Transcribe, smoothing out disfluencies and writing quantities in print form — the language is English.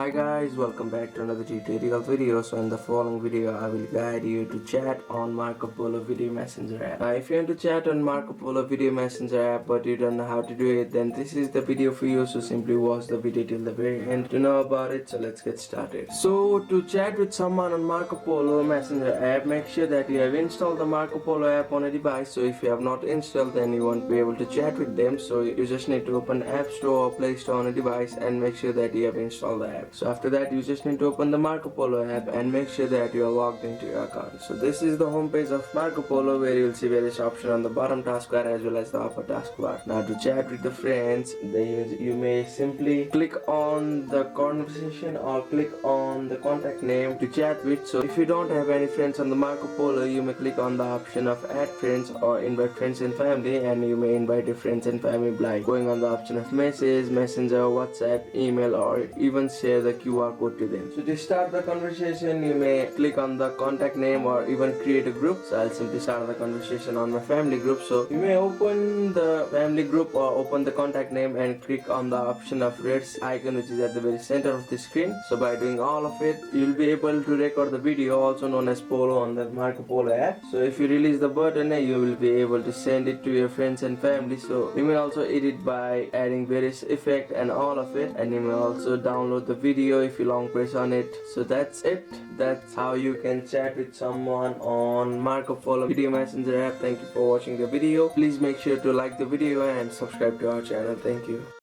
Hi guys, welcome back to another tutorial video. So in the following video I will guide you to chat on Marco Polo video messenger app. Now if you want to chat on Marco Polo video messenger app but you don't know how to do it, then this is the video for you. So simply watch the video till the very end to know about it. So let's get started. So to chat with someone on Marco Polo messenger app, make sure that you have installed the Marco Polo app on a device. So if you have not installed, then you won't be able to chat with them. So you just need to open App Store or Play Store on a device and make sure that you have installed the app. So after that you just need to open the Marco Polo app and make sure that you are logged into your account. So this is the home page of Marco Polo, where you will see various options on the bottom taskbar as well as the upper taskbar. Now to chat with the friends, you may simply click on the conversation or click on the contact name to chat with. So if you don't have any friends on the Marco Polo, you may click on the option of add friends or invite friends and family, and you may invite your friends and family by going on the option of message, messenger, WhatsApp, email, or even share the QR code to them. So to start the conversation, you may click on the contact name or even create a group. So I'll simply start the conversation on my family group. So you may open the family group or open the contact name and click on the option of red icon, which is at the very center of the screen. So by doing all of it, you'll be able to record the video, also known as Polo, on the Marco Polo app. So if you release the button, you will be able to send it to your friends and family. So you may also edit by adding various effects and all of it, and you may also download the video if you long press on it. So that's it. That's how you can chat with someone on Marco Polo video messenger app. Thank you for watching the video. Please make sure to like the video and subscribe to our channel. Thank you.